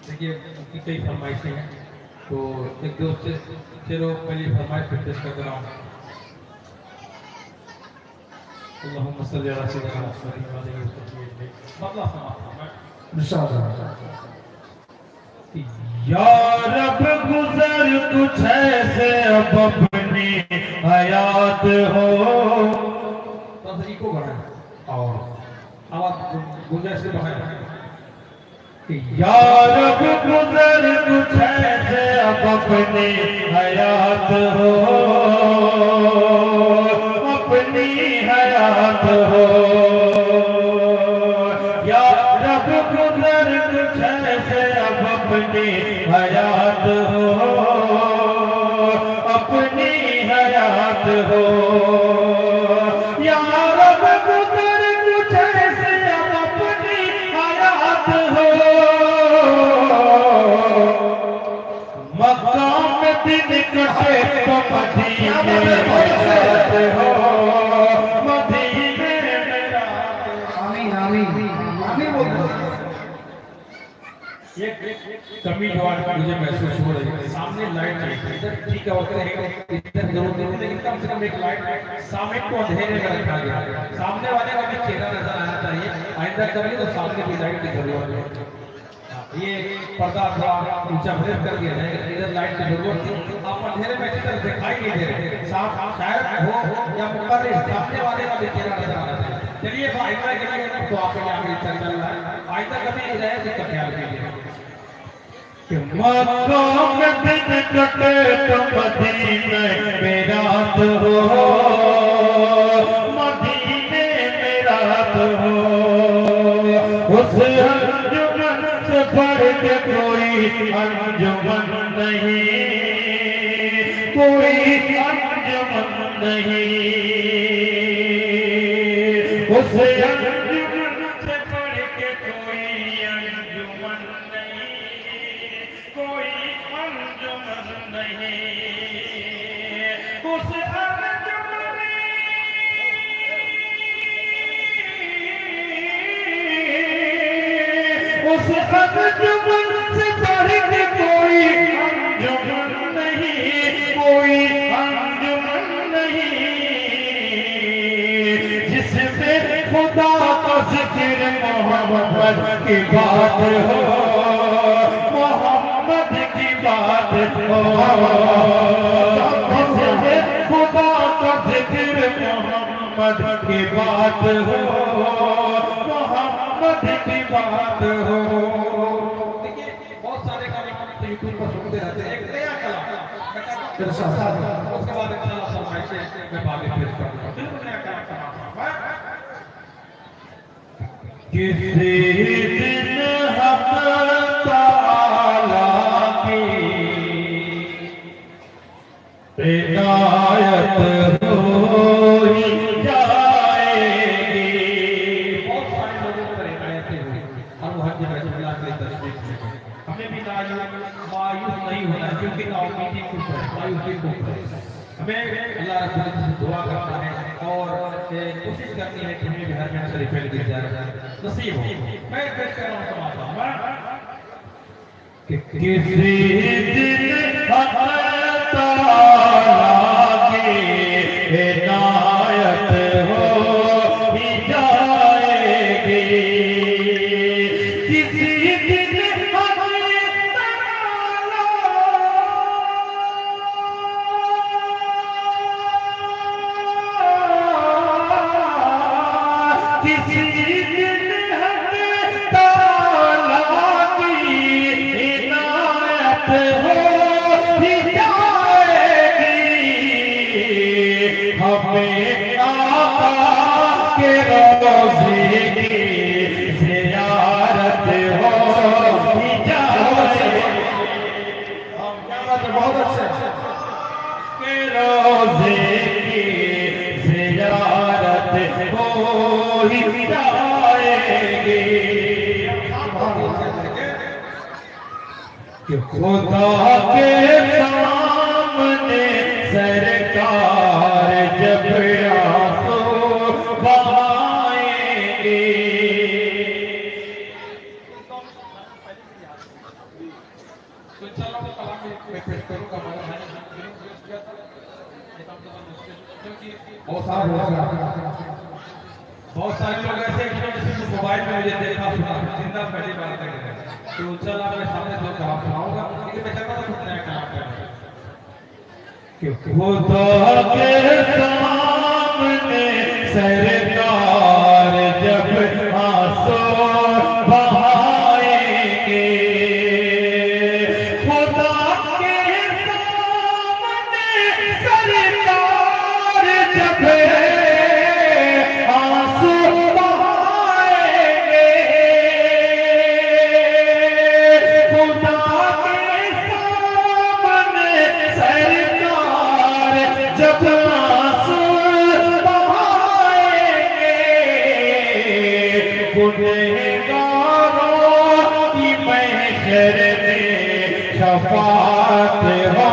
देखिए उनकी कई फरमाइशें हैं, तो एक दो शेरों पहले फरमाइश पे पेश कर रहा हूँ। अल्लाहुम्मा सल्ली अला सय्यिदिना मुहम्मद व आलिहि वसल्लम। मतलब या रब गुजर कुछ ऐसे अब अपनी हयात हो, तो इको बढ़ा और आवाज गुंजाइश से बढ़ाया। या रब गुजर कुछ ऐसे अब अपनी हयात हो, अपनी हयात हो। या रब गुजर कुछ ऐसे अब अपनी हयात हो, अपनी हयात हो। या रब गुजर कुछ ऐसे अब अपनी हयात हो, मकाम दिन कटे तो मदीने में रात हो, मदीने में रात। आमीन आमीन आमीन बोल दो। एक कमी जो आज मुझे महसूस हो रही है, सामने लाइट नहीं है, इधर ठीक है होते रहेगा, इधर जरूर नहीं है, लेकिन कम से कम एक लाइट सामने को अंधेरे में रखा गया। सामने वाले का भी चेहरा नजर आना चाहिए। आइंदा करिए तो सामने की लाइट की जरूरत है। ये पर्दा थोड़ा ऊंचा ब्रेक कर दिया जाएगा, इधर लाइट की जरूरत है। आप अंधेरे में अच्छी तरह दिखाई नहीं दे रहे, साफ शायद हो या मुकर्रिर सामने वाले का भी चेहरा नजर आना चाहिए। चलिए आइंदा के लिए तो आपको यहाँ पे चल रहा है, आइंदा कभी रहे इसका ख्याल कीजिए। मकाम दिन कटे तो मदीने में रात हो, मदीने में रात हो। उस अंजुमन से बढ़ के कोई अंजुमन नहीं, कोई अंजुमन नहीं। उस अंजुमन से बढ़ के कोई अंजुमन नहीं, कोई अंजुमन नहीं। उस उस अंजुमन से बढ़ के कोई अंजुमन नहीं, कोई अंजुमन नहीं। जिसमें खुदा का जिक्र मोहम्मद की बात हो, मोहम्मद की बात हो। जिसमें खुदा का जिक्र मोहम्मद की बात हो, मोहम्मद की बात हो। देखिए बहुत सारे गाने यूट्यूब पर सुनते रहते हैं, एक नया कला उसके बाद इंशाल्लाह फरमाइशें मैं बाद में पेश करूंगा। बिल्कुल नया कला किसी दिन हक ताला की इनायत होई जाएगी। बहुत सारे लोगों पर इनायतें हुई और वो हज बैतुल्लाह के तशरीफ में हमें भी मायूस नहीं होना, क्योंकि नाउमीदी कुछ है, मायूसी कुछ है। हमें अल्लाह रब्बुल इज्जत से दुआ करना है और कोशिश करनी है कि हमें भी हज में शरीफैन की ज़ियारत नसीब हो। मैं पेश कर रहा हूँ समाता कि किसी दिन हक ताला की इनायत हो ही जाएगी। किसी दिन हक ताला किसी दिन हक ताला की इनायत हो ही जाएगी। हमें आका के रोज़े की ज़ियारत हो ही जाएगी। बहुत अच्छे के रोज़े की ज़ियारत हो ही जाएगी। कि खुदा के सामने सरकार जब आंसू बहाएंगे, बहुत सारे लोग ऐसे हैं जिसने मोबाइल में मुझे देखा सुना जिंदा पहली बार तक तो चल आपके सामने दो कलाम सुनाऊंगा लेकिन मैं चाहता था कुछ नया कलाम करें कि खुदा के सामने सरकार जब आंसू बहाएंगे खुदा के सामने सरकार जब आंसू बहाएंगे खुदा के सामने सरकार जब आंसू बहाएंगे गुनहगारों की महशर में शफाअत हो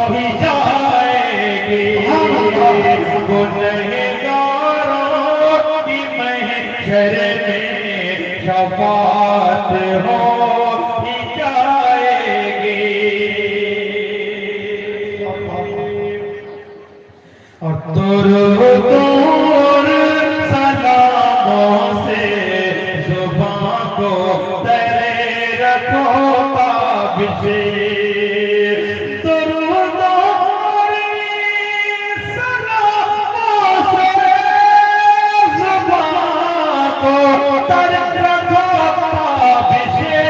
ही जाएगी गुनहगारों की महशर में शफाअत हो ही जाएगी और दुरूद सलामों से जुबान को तरे रखो ताबिशे दुरूद सलामों से जुबान को तरे रखो ताबिशे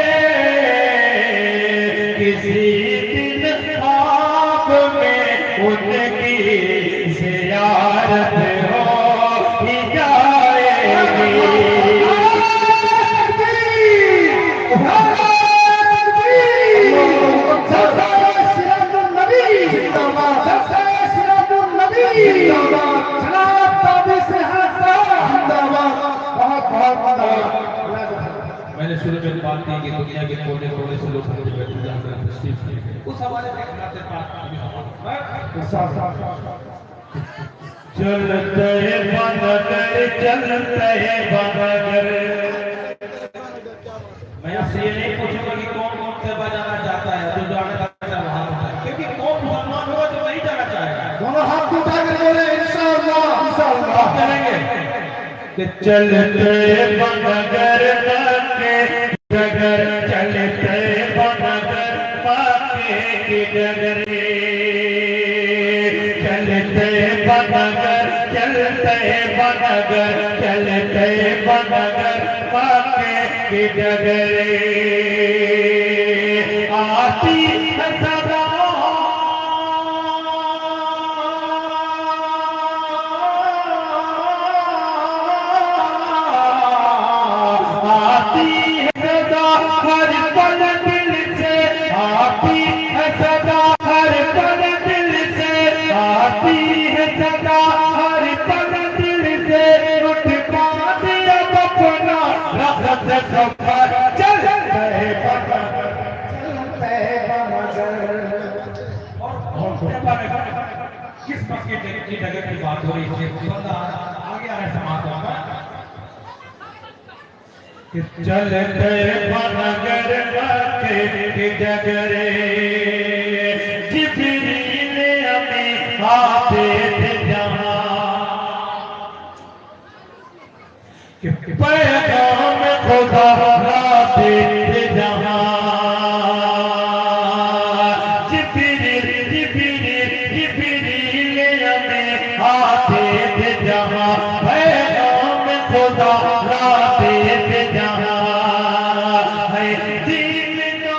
किसी दिन खाब में उनकी ज़ियारत हो ही जाएगी मैंने शुरू में बात की कि दुनिया के कोने कोने से लोग उस हवाले से चलते बनगर चलते बनगर मैं आपसे ये नहीं पूछूंगा कि कौन कौन से बजाना चाहता है जो जाना चाहता है वहां क्योंकि कौन मुसलमान होगा जो नहीं जाना चाहेगा दोनों हाथ उठाकर बोले इंशाअल्लाह इंशाअल्लाह चलेंगे कि चलते बनगर के डगर चलते बनगर पाके की डगरे चलते बनगर चलते बनगर पाके की डगरे आती है सदा आती है सदा हर पल दिल से आती है सदा हर पल दिल से आती है सदा हर पल दिल से उठ पाते अब अपना रखत सफर चलते किस पक्के की जगह की बात हो रही है बंदा आगे आ रहा है समाज में चलते बनगर के डगरे जिब्रील अमी आते थे जहां पैगाम खुदा लाते थे जहां जिब्रील अमी आते थे जहां पैगाम खुदा लाते थे जहां है दीन का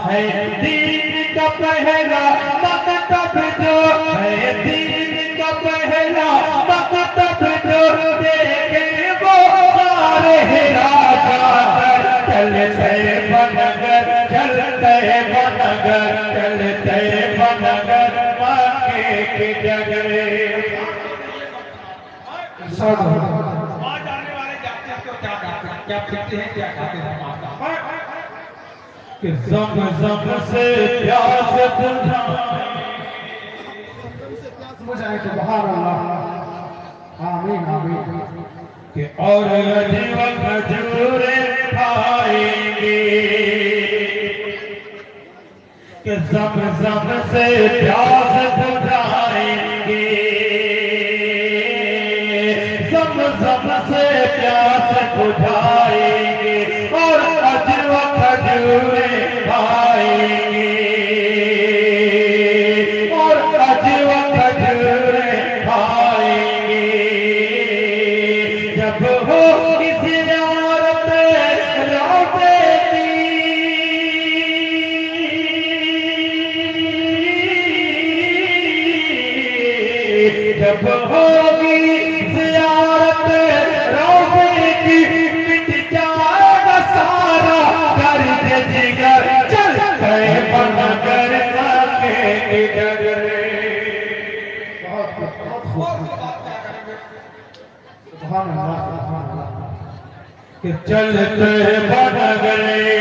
है दीन का पहला मकतब जो है दीन का पहला मकतब जो देखे वो सारे राजा चलते बनगर चलते बनगर माके की डगरे वहाँ जाने वाले जाते हैं तो क्या पीते हैं क्या खाते हैं कि ज़म से प्यास बुझाए तो बहार अल्लाह आमीन आमीन कि और अजीब खजूरे खाएंगे कि ज़म-ज़म से प्यास बुझाएंगे, ज़म-ज़म से प्यास बुझाएंगे और अजीब खजूरे खाएंगे और अजीब खजूरे खाएंगे। जब हो किसी यार पे लौटेगी, जब होगी ज़ियारत रोज़े की, मिट जाएगा सारा दर्द जिगर, चल गए बनकर जाके इधर। कि चलते बन गए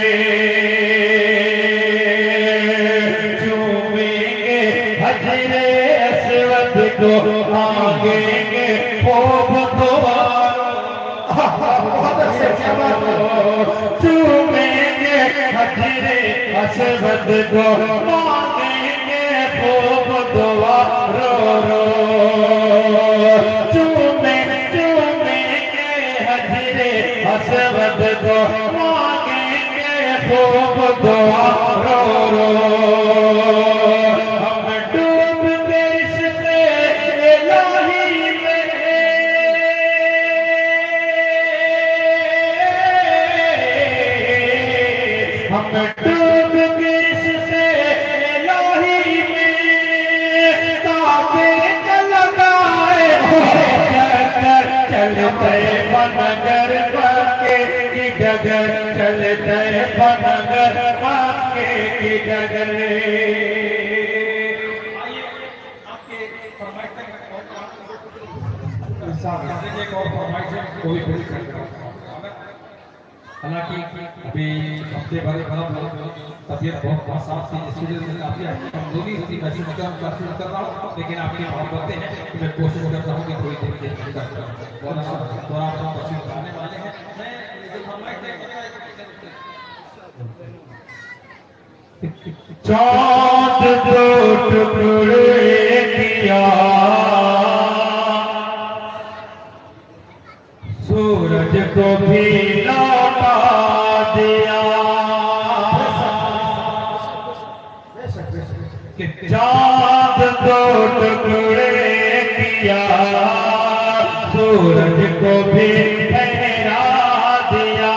चूमेंगे हजरे अस्वद को, मांगेंगे खूब दुआ, चूमेंगे हजरे अस्वद को, मांगेंगे खूब दुआ, रो रो चूमेंगे हजरे अस्वद को, मांगेंगे खूब दुआ, रो रो हम डूब के इश्क़ इलाही में, हम डूब के इश्क़ इलाही में, ताके लगाए चक्कर चलते बनगर बाके की डगर, चलते बनगर बाके की डगर। आइए आपके फरमाइश तक एक और फरमाइश है, कोई पूरी कर दो। हालांकि अभी हफ्ते भर तबीयत बहुत साफ थी, इसलिए काफी कमजोरी होती महसूस कर रहा हूँ, लेकिन आपकी मोहब्बतें हैं, मैं कोशिश करता हूँ कि थोड़ी देर के अंदर थोड़ा सा तशरीफ लाने वाले हैं। चाँद दो टुकड़े किया, सूरज को भी लौटा दिया, कि चाँद दो टुकड़े किया, सूरज को भी ठहरा दिया,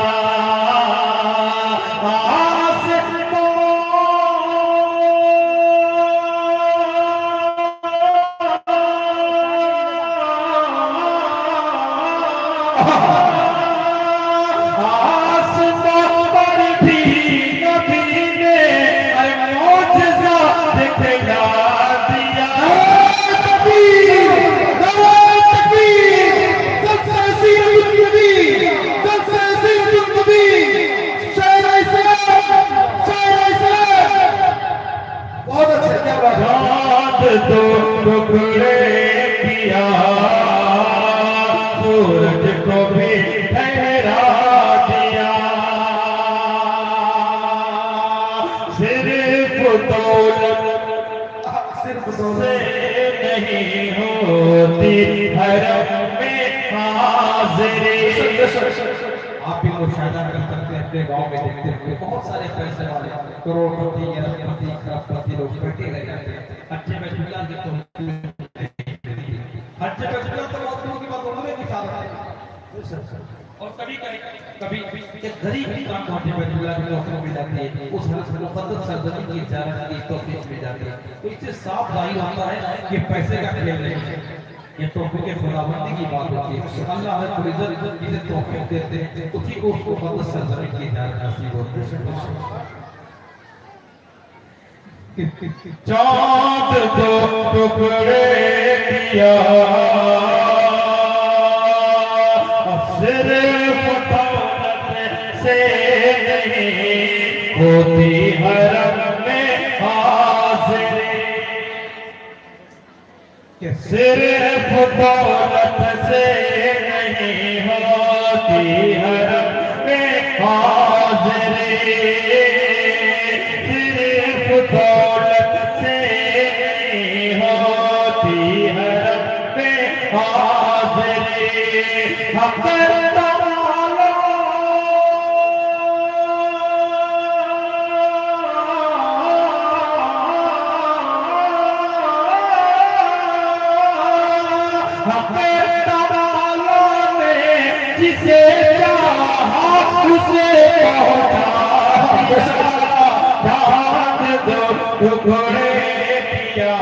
आसमां पर भी नबी ने मौजज़ा दिखला दिया। तकबीर, नारे तकबीर, सबसे सीरतुन नबी, सबसे सीरतुन नबी, शायर इस्लाम, शायर इस्लाम। बहुत अच्छे, क्या बात है। चाँद दो टुकड़े किया, सूरज को भी ठहरा दिया, सिर्फ दौलत से नहीं होती हरम में हाज़िरी। आप भी मुशाहिदा कर सकते हैं, अपने गाँव में देखते हुए बहुत सारे पैसे वाले करोड़पति, अरबपति, खरबपति लोग बैठे रह जाते हैं, अच्छे में झूला देते हैं, अच्छे में झूला तो वस्तुओं की बात उन्होंने दिखा रहा है। और कभी एक गरीब इंसान पहुंचे बैतुल्लाह की तौफीक मिल जाती है, उस मुक़द्दस सरजमीन की ज़ियारत की तौफीक मिल जाती है। तो इससे साफ जाहिर होता है कि पैसे का खेल नहीं है, ये तौफीक खुदाबंदी की बात होती है। अल्लाह रब्बुल इज़्ज़त जिसे तौफीक देते हैं उसी को उसको मुक़द्दस सरजमीन की ज़ियारत नसीब होती है। चाँद दो टुकड़े किया, सिर्फ दौलत से नहीं होती हरम में हाज़िरी, कि सिर्फ दौलत से नहीं हो हरम में हाज़िरी सिर्फ दौलत से नहीं होती हरम में हाज़िरी हम करता जिसे चाहा उसे पहुंचा ध्यान दो टुकड़े किया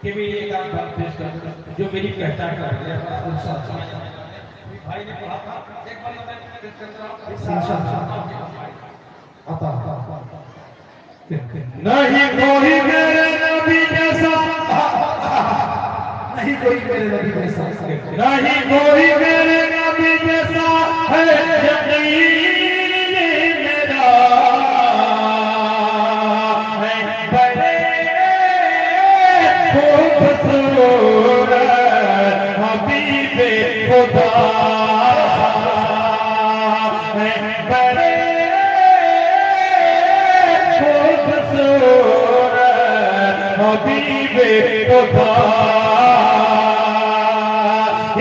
कि भी एक आप बात पेश कर जो मेरी पहचान कर रही है भाई ने कहा था एक बार नहीं कोई मेरे नबी जैसा नहीं कोई मेरे नबी जैसा नहीं कोई मेरे नबी जैसा है यकीन मेरा है बड़े खूबसूरत हबीबे खुदा है बड़े खूबसूरत हबीबे खुदा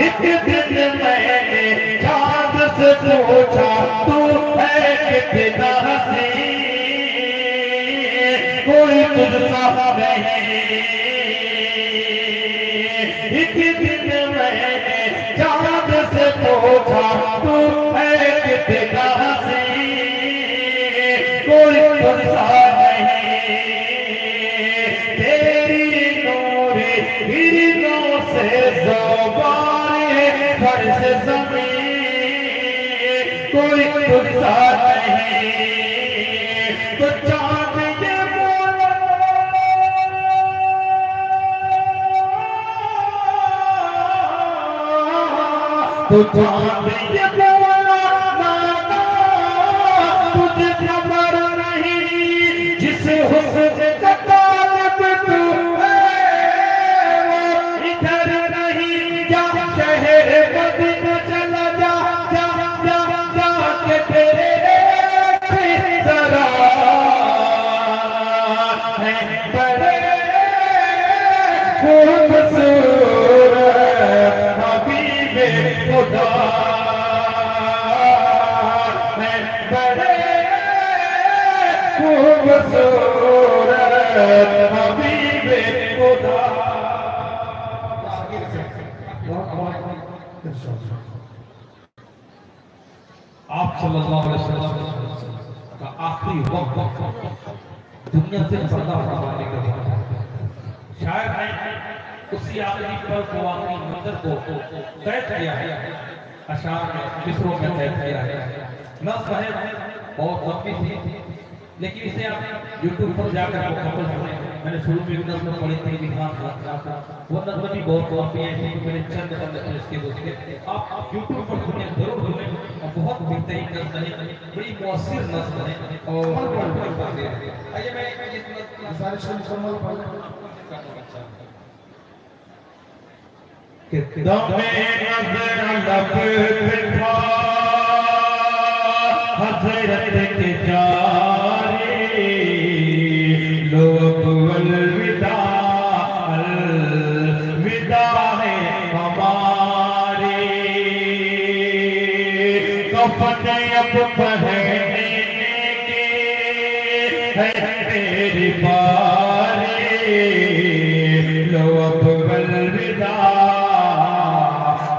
एक दिन मैंने चाँद से पूछा तू है कितना हसीन कोई तुझसा नहीं एक दिन मैंने चाँद से पूछा तू है कितना हसीन कोई तुझसा नहीं तेरी नूरी हिरणों से फर्श ज़मीन कोई तुझसा नहीं तो चाँद ये बोला तो चाँद ये बोला नाना तुझे खबर नहीं जिस हुस्न का तालिब तू है इधर नहीं जा शहर मदीना चला जा जा जा जा के तेरे जरा है बड़े खूबसूरत हबीबे खुदा है बड़े खूबसूरत हबीबे खुदा आप सल्लल्लाहु अलैहि वसल्लम का आखिरी वक्त दुनिया से पर्दा हटाने के बाद शायद उसी आखिरी पल को आखिरी मंजर को कैद किया है अशार में मिसरों में कैद किया है नज़्म है बहुत लंबी थी लेकिन इसे आप YouTube पर जाकर मुकम्मल सुने मैंने शुरू में एक नज़्म पढ़ी थी विधान वो नज़्म भी बहुत लंबी है मैंने चंद बंद इसके दूसरे आप YouTube पर सुने जरूर सुने और बहुत बेहतरीन नज़्म है बड़ी मौसर नज़्म है और आइए मैं इस गुजारिश को मुकम्मल पढ़ दमे नज़र लब पे था हज़रत के जारे लो अलविदा अलविदा है हमारे कफन अब पहनने के है तेरी बारी लो अलविदा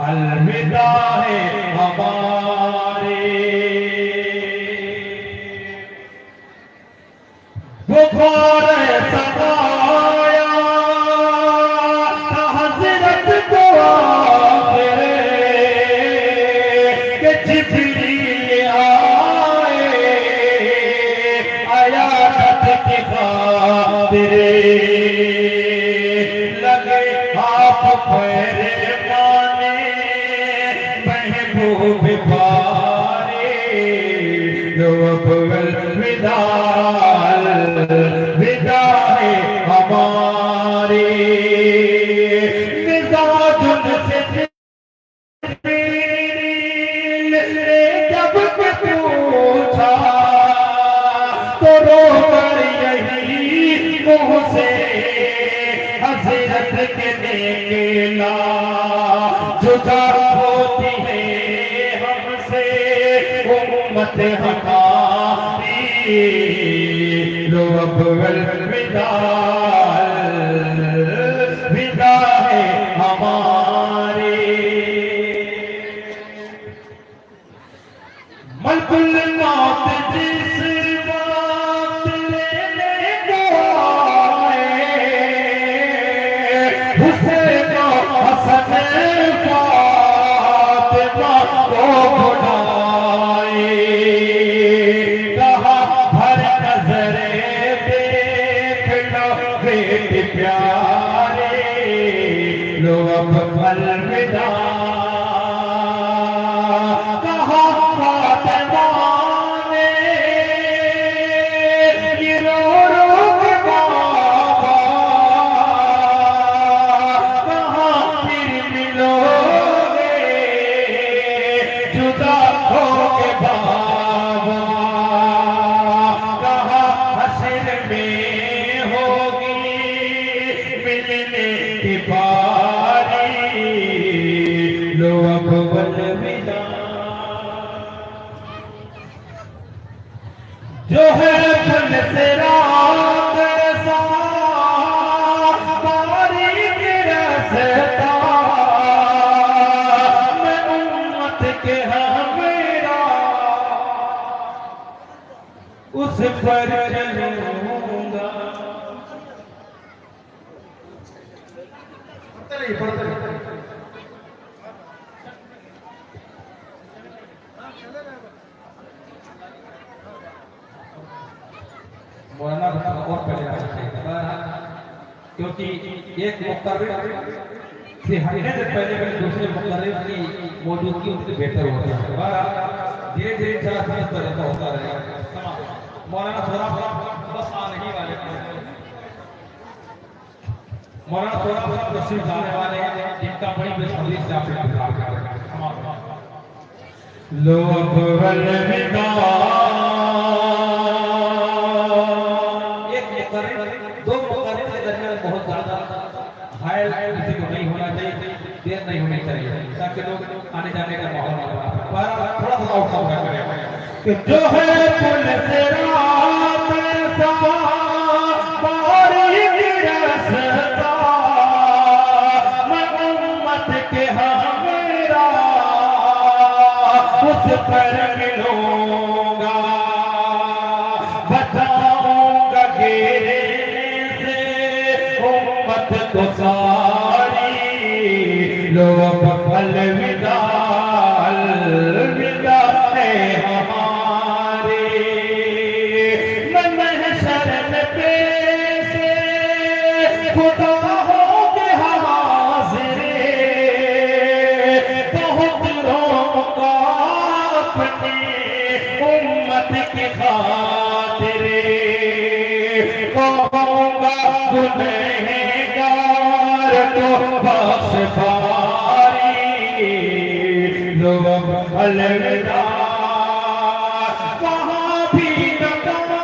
अलविदा है हमारे बुखार सताया हज़रत को आखिर के जिब्रील आए आयात की खातिर लगे आप पैरे महबूब पारे लो अलविदा अलविदा है हमारे मिजाज तो रोकर यही मुँह से हजरत के निकला, जुदा होती है हमसे उम्मत हमारी, लो अब अलविदा, विदा है हमारी। मलकुल मौत जिस वक्त लेने को आए, हुसैन हसन फातिमा को बुलाए, कहा हर नजरे देख लो बेटे प्यारे, लो अब अलविदा, कहा फातिमा ने ये रो रो के बाबा, कहा फिर मिलोगे जुदा हो के बाबा, कहा हश्र में होगी मिलने की बारी, लो अब अलविदा। जो है फल से रात सा बारीक रसता, मैं उम्मत के हमेरा उस पर चलूंगा। मौलाना और पहले आना चाहिए, क्योंकि एक मुक़र्रिर से हटने से पहले दूसरे मुक़र्रिर की मौजूदगी उनसे बेहतर होती है। धीरे धीरे चला तरह का होता रहेगा। मौलाना थोड़ा बस आने ही वाले, मौलाना थोड़ा तशरीफ लाने वाले हैं, जिनका बड़ी बेसब्री से आप इंतजार कर रहे हैं। लो अब अलविदा, दो मुक़र्रिर के दरमियान बहुत ज्यादा हायल किसी को नहीं होना चाहिए, देर नहीं होनी चाहिए, ताकि लोग आने जाने का माहौल ना बना। थोड़ा सा आउट साउंड करें कि जो है फूल से रात सा बारीक रसता, मैं उम्मत के हमेरा उस पर मिलूंगा, बचाऊंगा घेरे से उम्मत को सारी, लो अब अलविदा, अलविदा है हमारे। मैं महशर में पेश खुदा हो के हाज़िर, बहुत रोऊंगा अपनी उम्मत की खातिर, कहूँगा गुनहगार को बख्श बारी, लो अब अलविदा। कहाँ भी न गाना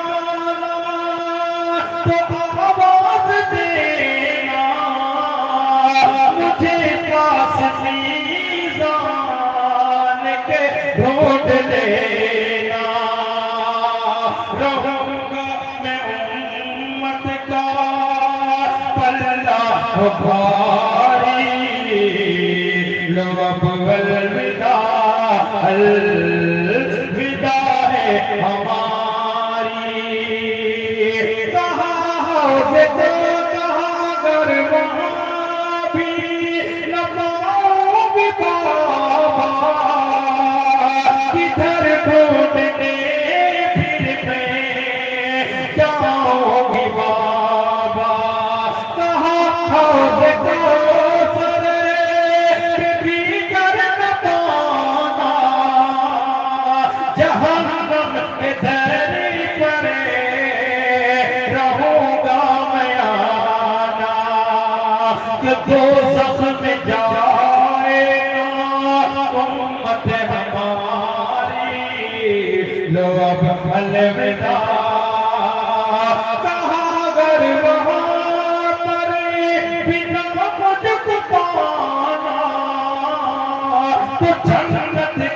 तो आवाज देना, मुझे पास मीज़ान के ढूंढ लेना, रहूंगा मैं उम्मत का पल्ला भारी, लो अब अलविदा, अलविदा है हमारी। कहाँ होगे तो कहाँ गर वहाँ भी न पाओगे बाबा, किधर ढूंढने फिर मैं जाऊंगी बाबा, कहाँ होगे तो जहन्नम के दर पर रहूंगा मैं आना, कि दोज़ख में जाएगा उम्मत हमारी, लो अब अलविदा,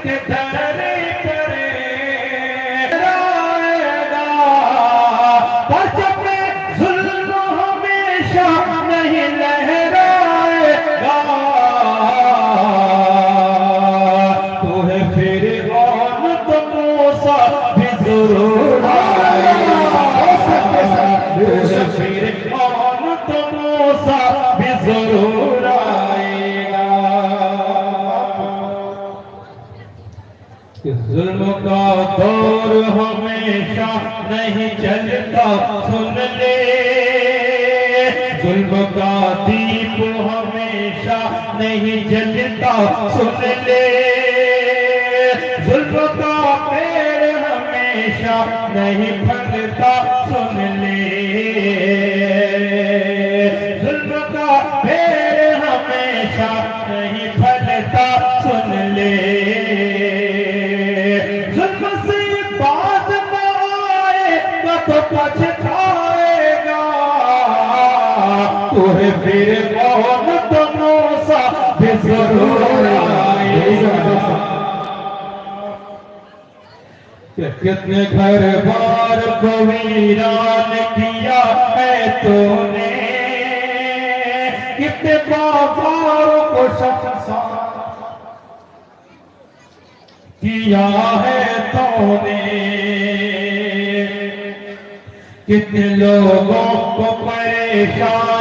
किधर करे रहेगा, पर जब जुल्म हमेशा नहीं लहराएगा, तो है फिर कौन तो मूसा भी जरूर आएगा, फिर कौन तो मूसा भी जरूर आएगा। जुल्म का दौर हमेशा नहीं चलता सुन ले, जुल्म का दीप हमेशा नहीं जलता सुन ले, जुल्म का पेड़ हमेशा नहीं फलता सुन ले, जुल्म का पेड़ हमेशा नहीं फलता सुन ले, जुल्म से बात न आएगा तो पछताएगा, तुहे फिर कौन तो मूसा भी जरूर आएगा। कितने घर बार को वीरान किया है तूने, कितने बाबाओं को शमशान किया है तूने, कितने लोगों को परेशान